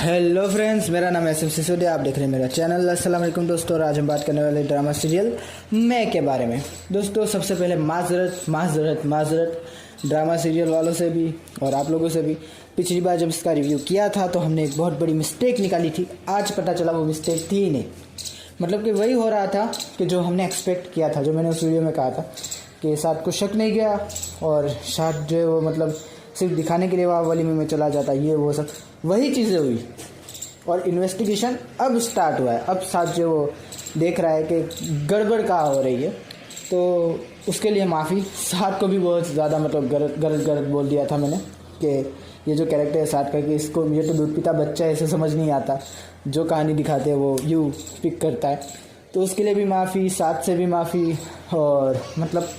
Hello friends, मेरा नाम है एस एम सिसोदिया। आप देख रहे हैं मेरा चैनल। अस्सलाम वालेकुम दोस्तों। और आज हम बात करने वाले ड्रामा सीरियल मैं के बारे में। दोस्तों सबसे पहले माजरत ड्रामा सीरियल वालों से भी और आप लोगों से भी। पिछली बार जब इसका रिव्यू किया था तो हमने एक बहुत बड़ी मिस्टेक निकाली थी। आज पता चला वो मिस्टेक थी ही नहीं। मतलब कि वही हो रहा था कि जो हमने एक्सपेक्ट किया था, जो मैंने उस वीडियो में कहा था कि साथ को शक नहीं गया और साथ जो है वो मतलब सिर्फ दिखाने के लिए वहाँ वलीमे में चला जाता, ये वो सब वही चीज़ें हुई। और इन्वेस्टिगेशन अब स्टार्ट हुआ है। अब साथ जो वो देख रहा है कि गड़बड़ कहाँ हो रही है, तो उसके लिए माफ़ी। साथ को भी बहुत ज़्यादा मतलब गलत बोल दिया था मैंने कि ये जो कैरेक्टर है साथ का, कि इसको ये तो दूध पीता बच्चा है, इसे समझ नहीं आता, जो कहानी दिखाते हैं वो यूँ पिक करता है। तो उसके लिए भी माफ़ी, साथ से भी माफ़ी। और मतलब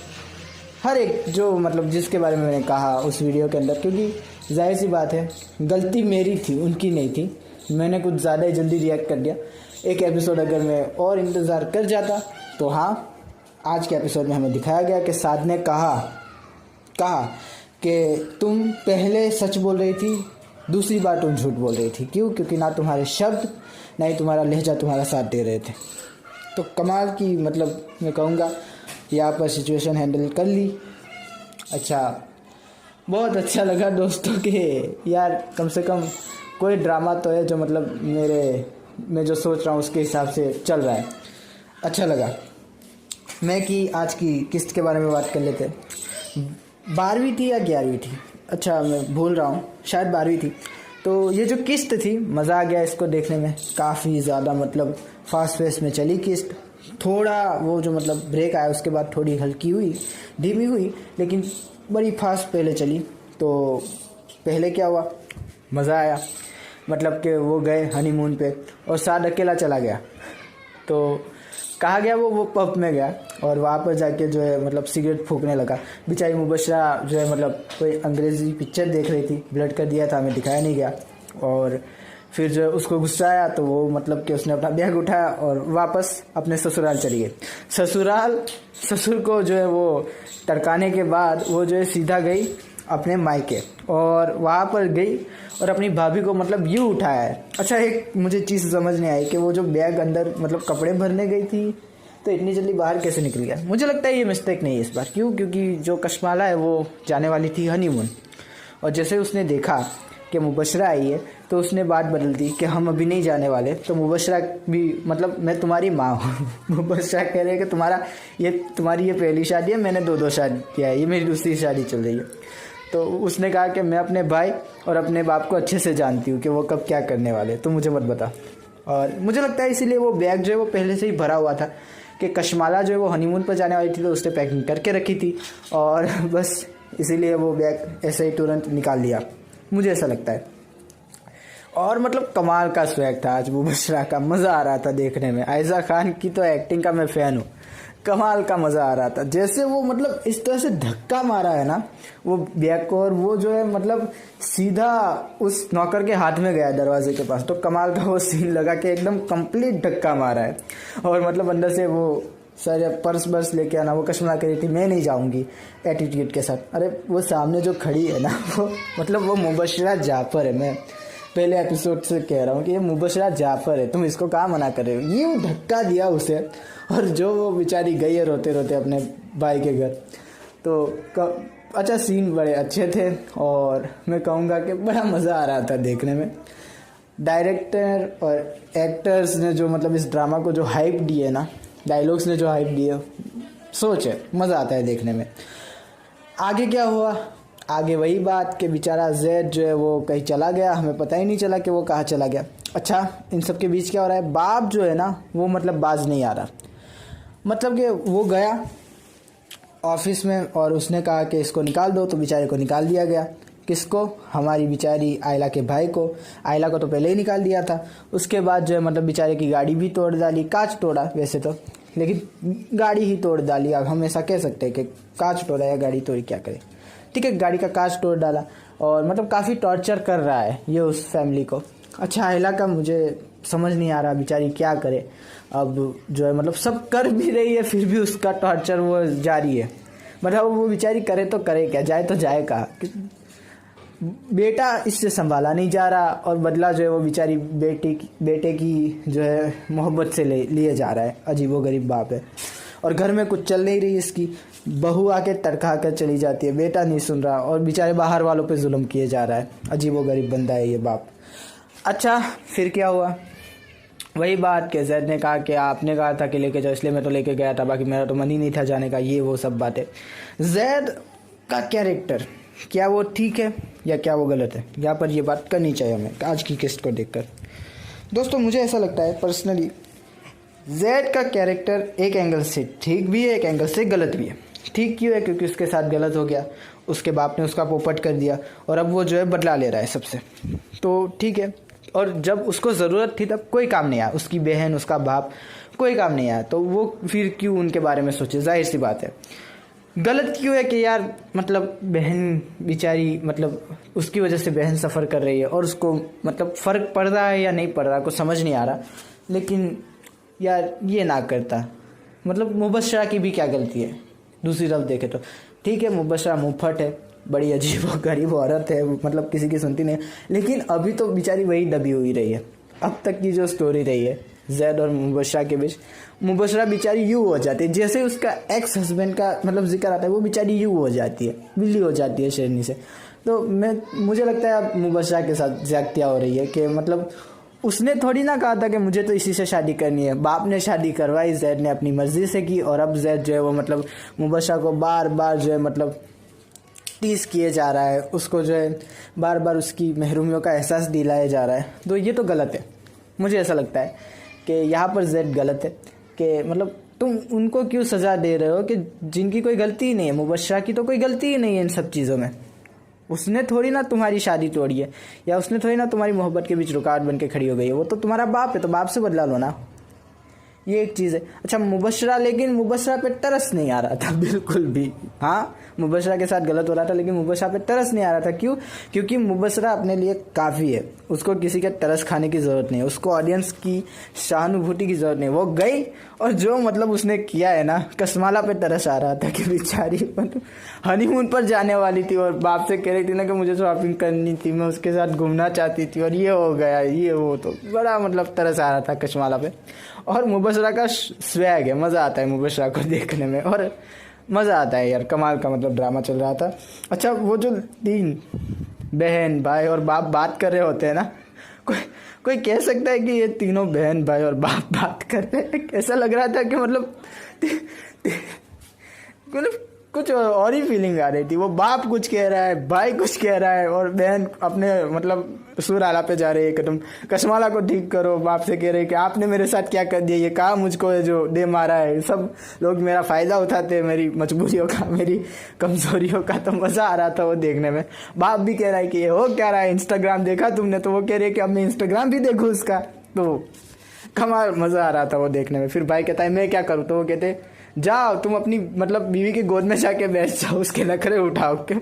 हर एक जो मतलब जिसके बारे में मैंने कहा उस वीडियो के अंदर, क्योंकि जाहिर सी बात है गलती मेरी थी, उनकी नहीं थी। मैंने कुछ ज़्यादा ही जल्दी रिएक्ट कर दिया। एक एपिसोड अगर मैं और इंतज़ार कर जाता तो हाँ, आज के एपिसोड में हमें दिखाया गया कि साध ने कहा कि तुम पहले सच बोल रही थी, दूसरी बार तुम झूठ बोल रही थी। क्यों? क्योंकि ना तुम्हारे शब्द ना ही तुम्हारा लहजा तुम्हारा साथ दे रहे थे। तो कमाल की मतलब मैं कहूँगा यहाँ पर सिचुएशन हैंडल कर ली। अच्छा, बहुत अच्छा लगा दोस्तों के यार कम से कम कोई ड्रामा तो है जो मतलब मैं जो सोच रहा हूँ उसके हिसाब से चल रहा है। अच्छा लगा। मैं कि आज की किस्त के बारे में बात कर लेते। 12वीं थी या 11वीं थी, अच्छा मैं भूल रहा हूँ, शायद 12वीं थी। तो ये जो किस्त थी, मज़ा आ गया इसको देखने में। काफ़ी ज़्यादा मतलब फास्ट पेस में चली किस्त। थोड़ा वो जो मतलब ब्रेक आया उसके बाद थोड़ी हल्की हुई, धीमी हुई, लेकिन बड़ी फास्ट पहले चली। तो पहले क्या हुआ, मज़ा आया। मतलब कि वो गए हनीमून पे और साथ अकेला चला गया। तो कहाँ गया वो पब में गया और वहाँ पर जाके जो है मतलब सिगरेट फूकने लगा। बेचारी मुबशरा जो है मतलब कोई अंग्रेज़ी पिक्चर देख रही थी, ब्लड कर दिया था, हमें दिखाया नहीं गया। और फिर जो उसको गुस्सा आया तो वो मतलब कि उसने अपना बैग उठाया और वापस अपने ससुराल चली गई। ससुर को जो है वो टरकाने के बाद वो जो है सीधा गई अपने मायके और वहाँ पर गई और अपनी भाभी को मतलब यूँ उठाया है। अच्छा, एक मुझे चीज़ समझ नहीं आई कि वो जो बैग अंदर मतलब कपड़े भरने गई थी तो इतनी जल्दी बाहर कैसे निकल गया। मुझे लगता है ये मिस्टेक नहीं है इस बार। क्यों? क्योंकि जो कशमाला है वो जाने वाली थी हनीमून, और जैसे उसने देखा कि मुबशरा आई है तो उसने बात बदल दी कि हम अभी नहीं जाने वाले। तो मुबशरा भी मतलब मैं तुम्हारी माँ हूँ। मुबशरा कह रहे हैं कि तुम्हारी ये पहली शादी है, मैंने दो शादी किया है, ये मेरी दूसरी शादी चल रही है। तो उसने कहा कि मैं अपने भाई और अपने बाप को अच्छे से जानती हूँ कि वो कब क्या करने वाले, तो मुझे मत बता। और मुझे लगता है इसीलिए वो बैग जो है वो पहले से ही भरा हुआ था कि कशमाला जो है वो हनीमून पर जाने वाली थी, तो उसने पैकिंग करके रखी थी और बस इसीलिए वो बैग ऐसे ही तुरंत निकाल लिया, मुझे ऐसा लगता है। और मतलब कमाल का स्वैग था आज मुबशरा का, मज़ा आ रहा था देखने में। आयशा खान की तो एक्टिंग का मैं फ़ैन हूँ, कमाल का मज़ा आ रहा था। जैसे वो मतलब इस तरह से धक्का मारा है ना वो बैग को, और वो जो है मतलब सीधा उस नौकर के हाथ में गया दरवाजे के पास। तो कमाल का वो सीन लगा कि एकदम कंप्लीट धक्का मारा है। और मतलब अंदर से वो सारे पर्स लेके आना, वो कशमला करी थी मैं नहीं जाऊंगी एटीट्यूड के साथ। अरे वो सामने जो खड़ी है ना वो मतलब वो मुबशरा जाफर है। मैं पहले एपिसोड से कह रहा हूँ कि ये मुबशरा जाफर है, तुम इसको कहाँ मना कर रहे हो। ये धक्का दिया उसे, और जो वो बेचारी गई है रोते रोते अपने भाई के घर। तो अच्छा, सीन बड़े अच्छे थे और मैं कहूँगा कि बड़ा मज़ा आ रहा था देखने में। डायरेक्टर और एक्टर्स ने जो मतलब इस ड्रामा को जो हाइप दी है ना, डायलॉग्स ने जो हाइप दी है, सोच है, मज़ा आता है देखने में। आगे क्या हुआ, आगे वही बात कि बेचारा जैद जो है वो कहीं चला गया, हमें पता ही नहीं चला कि वो कहाँ चला गया। अच्छा, इन सब के बीच क्या हो रहा है, बाप जो है ना वो मतलब बाज नहीं आ रहा। मतलब कि वो गया ऑफिस में और उसने कहा कि इसको निकाल दो, तो बेचारे को निकाल दिया गया। किसको? हमारी बेचारी आयला के भाई को। आयला को तो पहले ही निकाल दिया था। उसके बाद जो है मतलब बेचारे की गाड़ी भी तोड़ डाली, कांच तोड़ा वैसे तो, लेकिन गाड़ी ही तोड़ डाली। अब हम ऐसा कह सकते हैं कि कांच तोड़ा या गाड़ी तोड़ी, क्या करे। ठीक है, गाड़ी का कांच तोड़ डाला और मतलब काफ़ी टॉर्चर कर रहा है ये उस फैमिली को। अच्छा, आयला का मुझे समझ नहीं आ रहा बेचारी क्या करे। अब जो है मतलब सब कर भी रही है फिर भी उसका टॉर्चर वो जारी है। मतलब वो बेचारी करे तो करे क्या, जाए तो जाए कहाँ। बेटा इससे संभाला नहीं जा रहा और बदला जो है वो बेचारी बेटे की जो है मोहब्बत से लिए जा रहा है। अजीबोगरीब बाप है और घर में कुछ चल नहीं रही इसकी, बहू आके तड़का कर चली जाती है, बेटा नहीं सुन रहा और बेचारे बाहर वालों पे जुल्म किए जा रहा है। अजीबोगरीब बंदा है ये बाप। अच्छा फिर क्या हुआ, वही बात कि जैद ने कहा कि आपने कहा था कि लेके जाओ, इसलिए मैं तो लेके गया था, बाकी मेरा तो मन ही नहीं था जाने का, ये वो सब बातें। जैद का कैरेक्टर क्या वो ठीक है या क्या वो गलत है, यहाँ पर ये बात करनी चाहिए हमें आज की किस्त को देखकर। दोस्तों मुझे ऐसा लगता है पर्सनली जैद का कैरेक्टर एक एंगल से ठीक भी है, एक एंगल से गलत भी है। ठीक क्यों है, क्योंकि उसके साथ गलत हो गया, उसके बाप ने उसका पोपट कर दिया और अब वो जो है बदला ले रहा है सबसे, तो ठीक है। और जब उसको ज़रूरत थी तब कोई काम नहीं आया, उसकी बहन उसका बाप कोई काम नहीं आया, तो वो फिर क्यों उनके बारे में सोचे, जाहिर सी बात है। गलत क्यों है कि यार मतलब बहन बेचारी, मतलब उसकी वजह से बहन सफ़र कर रही है और उसको मतलब फ़र्क पड़ रहा है या नहीं पड़ रहा कुछ समझ नहीं आ रहा, लेकिन यार ये ना करता। मतलब मुबशरा की भी क्या गलती है, दूसरी तरफ देखे तो ठीक है, मुबशरा मुंहफट है, बड़ी अजीब और गरीब औरत है, मतलब किसी की सुनती नहीं, लेकिन अभी तो बेचारी वही दबी हुई रही है। अब तक की जो स्टोरी रही है जैद और मुबशरा के बीच, मुबशरा बेचारी यूँ हो जाती है जैसे उसका एक्स हस्बैंड का मतलब जिक्र आता है, वो बेचारी यूँ हो जाती है, बिल्ली हो जाती है शेरनी से। तो मुझे लगता है अब मुबशरा के साथ ज्यादतियाँ हो रही है कि मतलब उसने थोड़ी ना कहा था कि मुझे तो इसी से शादी करनी है, बाप ने शादी करवाई, जैद ने अपनी मर्जी से की और अब जैद जो है वो मतलब मुबशरा को बार बार जो है मतलब टीज़ किए जा रहा है, उसको जो है बार बार उसकी महरूमियों का एहसास दिलाया जा रहा है। तो ये तो गलत है, मुझे ऐसा लगता है कि यहाँ पर जैद गलत है कि मतलब तुम उनको क्यों सज़ा दे रहे हो कि जिनकी कोई गलती ही नहीं है। मुबशरा की तो कोई गलती ही नहीं है इन सब चीज़ों में, उसने थोड़ी ना तुम्हारी शादी तोड़ी है या उसने थोड़ी ना तुम्हारी मोहब्बत के बीच रुकावट बन के खड़ी हो गई है, वो तो तुम्हारा बाप है, तो बाप से बदला लो ना, ये एक चीज़ है। अच्छा मुबशरा, लेकिन मुबशरा पे तरस नहीं आ रहा था बिल्कुल भी। हाँ मुबशरा के साथ गलत हो रहा था लेकिन मुबशरा पे तरस नहीं आ रहा था। क्यों? क्योंकि मुबशरा अपने लिए काफ़ी है, उसको किसी के तरस खाने की ज़रूरत नहीं है, उसको ऑडियंस की सहानुभूति की ज़रूरत नहीं। वो गई और जो मतलब उसने किया है ना, कसमाला पे तरस आ रहा था कि बेचारी मतलब हनीमून पर जाने वाली थी और बाप से कह रही थी ना कि मुझे शॉपिंग करनी थी, मैं उसके साथ घूमना चाहती थी और ये हो गया ये वो, तो बड़ा मतलब तरस आ रहा था कसमाला पे। और मुबशरा का स्वैग है, मज़ा आता है मुबशरा को देखने में और मज़ा आता है यार, कमाल का मतलब ड्रामा चल रहा था। अच्छा वो जो तीन बहन भाई और बाप बात कर रहे होते हैं ना, कोई कह सकता है कि ये तीनों बहन भाई और बाप बात कर रहे हैं, ऐसा लग रहा था कि मतलब कुछ और ही फीलिंग आ रही थी। वो बाप कुछ कह रहा है, भाई कुछ कह रहा है और बहन अपने मतलब सुर आला पे जा रही है कि तुम कसमाला को ठीक करो, बाप से कह रहे कि आपने मेरे साथ क्या कर दिया, ये कहा मुझको जो दे मारा है, सब लोग मेरा फ़ायदा उठाते हैं, मेरी मजबूरियों का, मेरी कमज़ोरियों का। तो मज़ा आ रहा था वो देखने में। बाप भी कह रहा है कि ये हो क्या रहा है, इंस्टाग्राम देखा तुमने, तो वो कह रही है कि अब मैं इंस्टाग्राम भी देखूँ उसका। तो कमाल मज़ा आ रहा था वो देखने में। फिर भाई कहता है मैं क्या करूँ, तो वो कहते जाओ तुम अपनी मतलब बीवी की गोद में जाके बैठ जाओ, उसके नखरे उठाओ के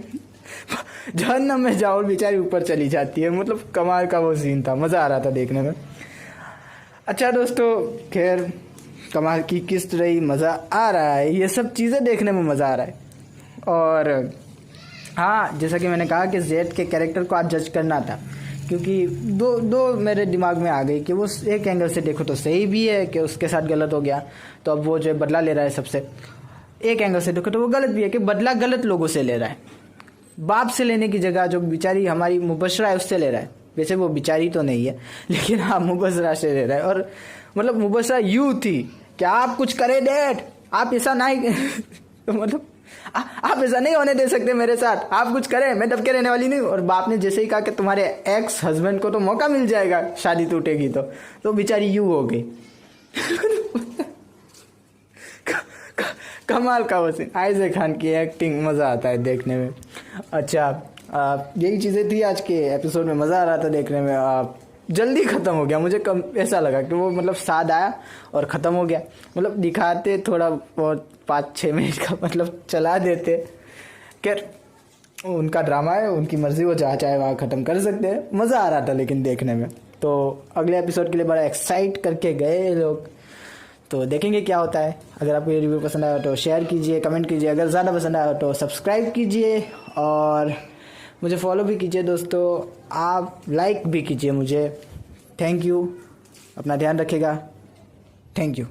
जहन्नम में जाओ, और बेचारी ऊपर चली जाती है। मतलब कमाल का वो सीन था, मज़ा आ रहा था देखने में। अच्छा दोस्तों खैर कमाल की किस्त रही, मज़ा आ रहा है, ये सब चीज़ें देखने में मज़ा आ रहा है। और हाँ जैसा कि मैंने कहा कि जैद के कैरेक्टर को आज जज करना था, क्योंकि दो मेरे दिमाग में आ गई कि वो एक एंगल से देखो तो सही भी है कि उसके साथ गलत हो गया तो अब वो जो बदला ले रहा है सबसे। एक एंगल से देखो तो वो गलत भी है कि बदला गलत लोगों से ले रहा है, बाप से लेने की जगह जो बेचारी हमारी मुबशरा है उससे ले रहा है। वैसे वो बेचारी तो नहीं है लेकिन हाँ मुबशरा से ले रहा है। और मतलब मुबशरा यूँ थी कि आप कुछ करें डैड, आप ऐसा नहीं तो मतलब आप ऐसा नहीं होने दे सकते मेरे साथ, आप कुछ करें, मैं दबके रहने वाली नहीं। और बाप ने जैसे ही कहा कि तुम्हारे एक्स हस्बैंड को तो मौका मिल जाएगा शादी टूटेगी तो बेचारी यूँ हो गई कमाल का वो सीन, आयज़ा खान की एक्टिंग, मज़ा आता है देखने में। अच्छा यही चीज़ें थी आज के एपिसोड में, मज़ा आ रहा था देखने में। जल्दी ख़त्म हो गया, मुझे कम ऐसा लगा कि वो मतलब साथ आया और ख़त्म हो गया। मतलब दिखाते थोड़ा बहुत 5-6 मिनट का मतलब चला देते, खैर उनका ड्रामा है, उनकी मर्ज़ी, वो जहाँ चाहे वहाँ ख़त्म कर सकते हैं। मज़ा आ रहा था लेकिन देखने में। तो अगले एपिसोड के लिए बड़ा एक्साइट करके गए लोग, तो देखेंगे क्या होता है। अगर आपको ये रिव्यू पसंद आया तो शेयर कीजिए, कमेंट कीजिए, अगर ज़्यादा पसंद आया तो सब्सक्राइब कीजिए और मुझे फॉलो भी कीजिए दोस्तों, आप लाइक भी कीजिए मुझे। थैंक यू, अपना ध्यान रखिएगा। Thank you.